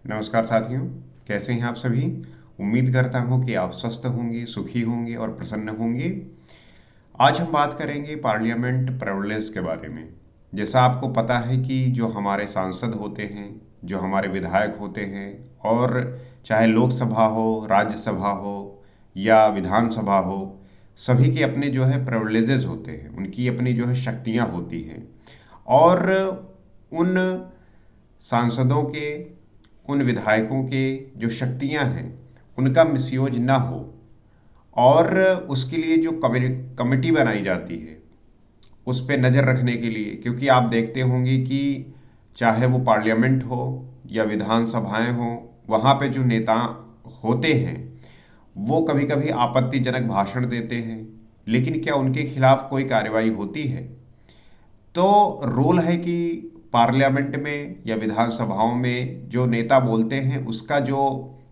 नमस्कार साथियों, कैसे हैं आप सभी। उम्मीद करता हूं कि आप स्वस्थ होंगे, सुखी होंगे और प्रसन्न होंगे। आज हम बात करेंगे पार्लियामेंट प्रिविलेज के बारे में। जैसा आपको पता है कि जो हमारे सांसद होते हैं, जो हमारे विधायक होते हैं, और चाहे लोकसभा हो, राज्यसभा हो या विधानसभा हो, सभी के अपने जो है प्रिविलेजेस होते हैं, उनकी अपनी जो है शक्तियां होती हैं। और उन सांसदों के, उन विधायकों के जो शक्तियां हैं, उनका मिसयूज ना हो, और उसके लिए जो कमेटी बनाई जाती है उस पर नज़र रखने के लिए। क्योंकि आप देखते होंगे कि चाहे वो पार्लियामेंट हो या विधानसभाएं हो, वहाँ पे जो नेता होते हैं वो कभी कभी आपत्तिजनक भाषण देते हैं, लेकिन क्या उनके खिलाफ कोई कार्रवाई होती है? तो रोल है कि पार्लियामेंट में या विधानसभाओं में जो नेता बोलते हैं उसका जो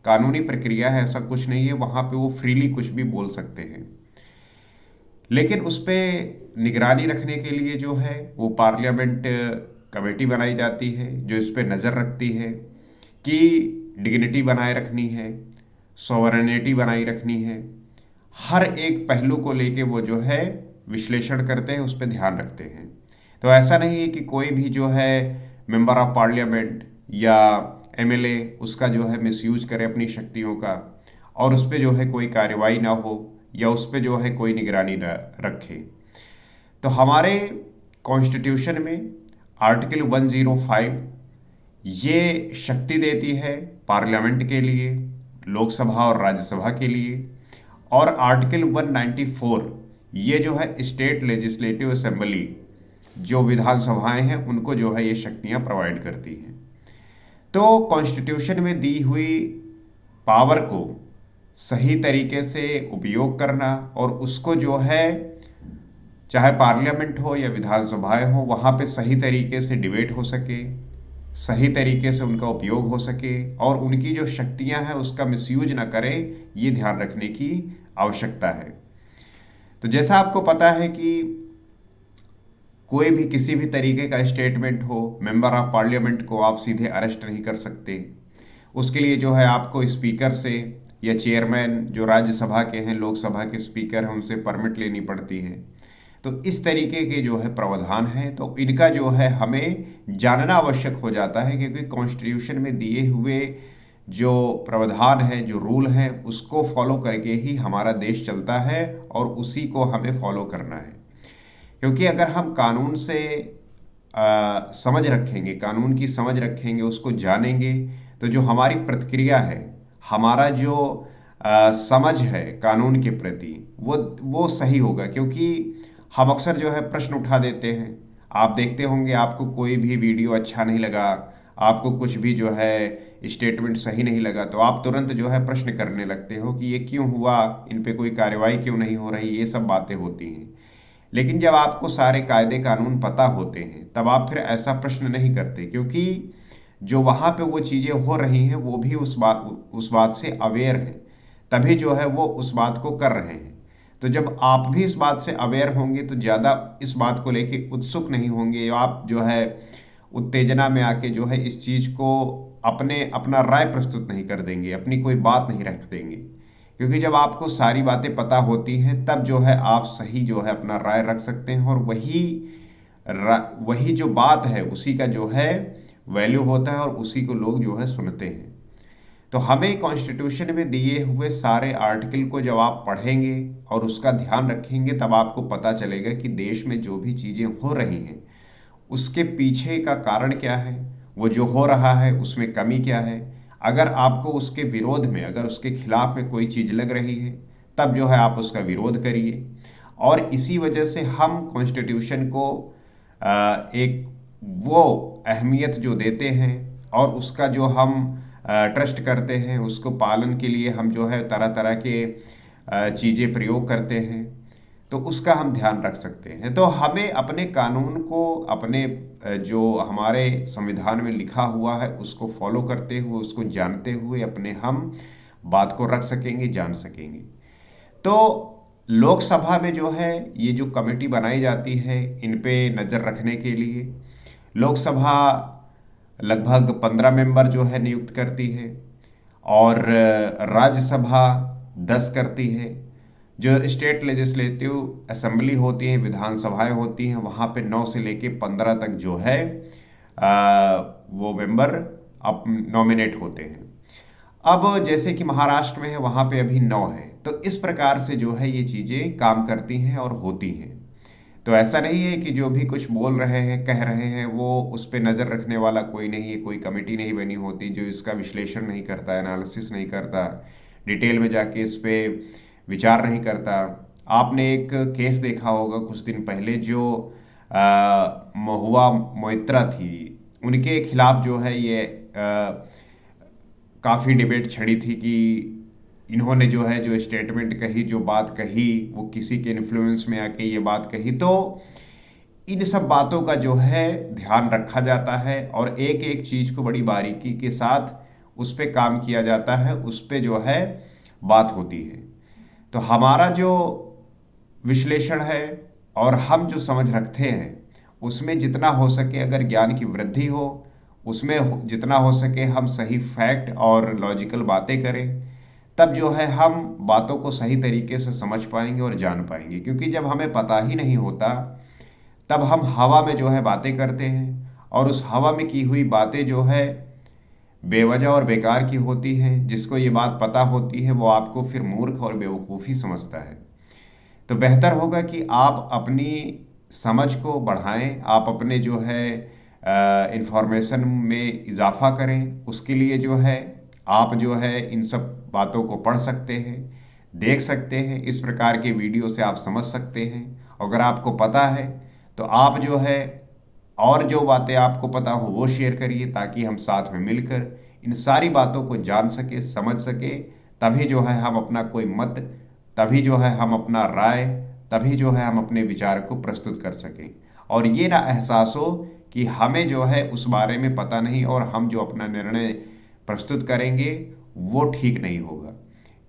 कानूनी प्रक्रिया है, ऐसा कुछ नहीं है, वहाँ पे वो फ्रीली कुछ भी बोल सकते हैं। लेकिन उस पर निगरानी रखने के लिए जो है वो पार्लियामेंट कमेटी बनाई जाती है, जो इस पर नज़र रखती है कि डिग्निटी बनाए रखनी है, सॉवरेनिटी बनाई रखनी है। हर एक पहलू को लेके वो जो है विश्लेषण करते हैं, उस पर ध्यान रखते हैं। तो ऐसा नहीं है कि कोई भी जो है मेंबर ऑफ पार्लियामेंट या एमएलए उसका जो है मिसयूज करे अपनी शक्तियों का, और उस पर जो है कोई कार्रवाई ना हो या उस पर जो है कोई निगरानी न रखे। तो हमारे कॉन्स्टिट्यूशन में आर्टिकल 105 ये शक्ति देती है पार्लियामेंट के लिए, लोकसभा और राज्यसभा के लिए। और आर्टिकल 194 ये जो है स्टेट लेजिस्लेटिव असेंबली, जो विधानसभाएं हैं, उनको जो है ये शक्तियां प्रोवाइड करती हैं। तो कॉन्स्टिट्यूशन में दी हुई पावर को सही तरीके से उपयोग करना, और उसको जो है चाहे पार्लियामेंट हो या विधानसभाएं हो, वहाँ पे सही तरीके से डिबेट हो सके, सही तरीके से उनका उपयोग हो सके, और उनकी जो शक्तियां हैं उसका मिसयूज ना करें, ये ध्यान रखने की आवश्यकता है। तो जैसा आपको पता है कि कोई भी किसी भी तरीके का स्टेटमेंट हो, मेंबर ऑफ पार्लियामेंट को आप सीधे अरेस्ट नहीं कर सकते। उसके लिए जो है आपको स्पीकर से या चेयरमैन जो राज्यसभा के हैं, लोकसभा के स्पीकर हैं, उनसे परमिट लेनी पड़ती है। तो इस तरीके के जो है प्रावधान है, तो इनका जो है हमें जानना आवश्यक हो जाता है, क्योंकि कॉन्स्टिट्यूशन में दिए हुए जो प्रावधान है, जो रूल है, उसको फॉलो करके ही हमारा देश चलता है, और उसी को हमें फॉलो करना है। क्योंकि अगर हम कानून से समझ रखेंगे, कानून की समझ रखेंगे, उसको जानेंगे, तो जो हमारी प्रतिक्रिया है, हमारा जो समझ है कानून के प्रति, वो सही होगा। क्योंकि हम अक्सर जो है प्रश्न उठा देते हैं। आप देखते होंगे, आपको कोई भी वीडियो अच्छा नहीं लगा, आपको कुछ भी जो है स्टेटमेंट सही नहीं लगा, तो आप तुरंत जो है प्रश्न करने लगते हो कि ये क्यों हुआ, इन पे कोई कार्रवाई क्यों नहीं हो रही, ये सब बातें होती हैं। लेकिन जब आपको सारे कायदे कानून पता होते हैं, तब आप फिर ऐसा प्रश्न नहीं करते, क्योंकि जो वहाँ पे वो चीज़ें हो रही हैं वो भी उस बात से अवेयर हैं, तभी जो है वो उस बात को कर रहे हैं। तो जब आप भी इस बात से अवेयर होंगे तो ज़्यादा इस बात को लेके उत्सुक नहीं होंगे, आप जो है उत्तेजना में आके जो है इस चीज़ को अपना राय प्रस्तुत नहीं कर देंगे, अपनी कोई बात नहीं रख देंगे। क्योंकि जब आपको सारी बातें पता होती हैं, तब जो है आप सही जो है अपना राय रख सकते हैं, और वही जो बात है उसी का जो है वैल्यू होता है, और उसी को लोग जो है सुनते हैं। तो हमें कॉन्स्टिट्यूशन में दिए हुए सारे आर्टिकल को जब आप पढ़ेंगे और उसका ध्यान रखेंगे, तब आपको पता चलेगा कि देश में जो भी चीज़ें हो रही हैं उसके पीछे का कारण क्या है, वो जो हो रहा है उसमें कमी क्या है। अगर आपको उसके विरोध में, अगर उसके खिलाफ में कोई चीज़ लग रही है, तब जो है आप उसका विरोध करिए। और इसी वजह से हम कॉन्स्टिट्यूशन को एक वो अहमियत जो देते हैं, और उसका जो हम ट्रस्ट करते हैं, उसको पालन के लिए हम जो है तरह तरह के चीज़ें प्रयोग करते हैं, तो उसका हम ध्यान रख सकते हैं। तो हमें अपने कानून को, अपने जो हमारे संविधान में लिखा हुआ है उसको फॉलो करते हुए, उसको जानते हुए अपने हम बात को रख सकेंगे, जान सकेंगे। तो लोकसभा में जो है ये जो कमेटी बनाई जाती है, इन पे नज़र रखने के लिए, लोकसभा लगभग 15 मेंबर जो है नियुक्त करती है और राज्यसभा 10 करती है। जो स्टेट लेजिस्लेटिव असेंबली होती है, विधानसभाएं होती हैं, वहाँ पे 9 से लेके 15 तक जो है वो मेंबर अब नॉमिनेट होते हैं। अब जैसे कि महाराष्ट्र में है, वहाँ पे अभी 9 है। तो इस प्रकार से जो है ये चीज़ें काम करती हैं और होती हैं। तो ऐसा नहीं है कि जो भी कुछ बोल रहे हैं, कह रहे हैं, वो उस पर नज़र रखने वाला कोई नहीं है, कोई कमेटी नहीं बनी होती जो इसका विश्लेषण नहीं करता, एनालिसिस नहीं करता, डिटेल में जाके इस पर विचार नहीं करता। आपने एक केस देखा होगा कुछ दिन पहले, जो महुआ मोइत्रा थी, उनके खिलाफ जो है ये काफ़ी डिबेट छिड़ी थी कि इन्होंने जो है जो स्टेटमेंट कही, जो बात कही, वो किसी के इन्फ्लुएंस में आके ये बात कही। तो इन सब बातों का जो है ध्यान रखा जाता है और एक एक चीज़ को बड़ी बारीकी के साथ उस पर काम किया जाता है, उस पर जो है बात होती है। तो हमारा जो विश्लेषण है और हम जो समझ रखते हैं, उसमें जितना हो सके अगर ज्ञान की वृद्धि हो, उसमें जितना हो सके हम सही फैक्ट और लॉजिकल बातें करें, तब जो है हम बातों को सही तरीके से समझ पाएंगे और जान पाएंगे। क्योंकि जब हमें पता ही नहीं होता, तब हम हवा में जो है बातें करते हैं और उस हवा में की हुई बातें जो है बेवजह और बेकार की होती हैं। जिसको ये बात पता होती है वो आपको फिर मूर्ख और बेवकूफ़ी समझता है। तो बेहतर होगा कि आप अपनी समझ को बढ़ाएं, आप अपने जो है इंफॉर्मेशन में इजाफा करें। उसके लिए जो है आप जो है इन सब बातों को पढ़ सकते हैं, देख सकते हैं, इस प्रकार के वीडियो से आप समझ सकते हैं। अगर आपको पता है तो आप जो है और जो बातें आपको पता हो वो शेयर करिए, ताकि हम साथ में मिलकर इन सारी बातों को जान सके, समझ सके। तभी जो है हम अपना कोई मत, तभी जो है हम अपना राय, तभी जो है हम अपने विचार को प्रस्तुत कर सकें। और ये ना एहसास हो कि हमें जो है उस बारे में पता नहीं और हम जो अपना निर्णय प्रस्तुत करेंगे वो ठीक नहीं होगा।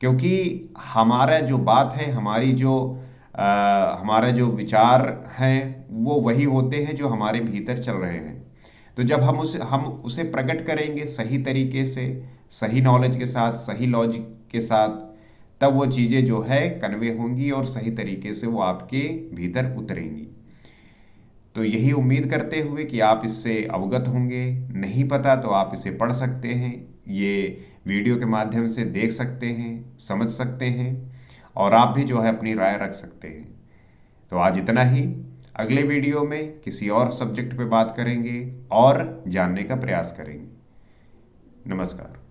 क्योंकि हमारा जो बात है, हमारा जो विचार हैं, वो वही होते हैं जो हमारे भीतर चल रहे हैं। तो जब हम उसे प्रकट करेंगे सही तरीके से, सही नॉलेज के साथ, सही लॉजिक के साथ, तब वो चीज़ें जो है कन्वे होंगी और सही तरीके से वो आपके भीतर उतरेंगी। तो यही उम्मीद करते हुए कि आप इससे अवगत होंगे। नहीं पता तो आप इसे पढ़ सकते हैं, ये वीडियो के माध्यम से देख सकते हैं, समझ सकते हैं और आप भी जो है अपनी राय रख सकते हैं। तो आज इतना ही। अगले वीडियो में किसी और सब्जेक्ट पे बात करेंगे और जानने का प्रयास करेंगे। नमस्कार।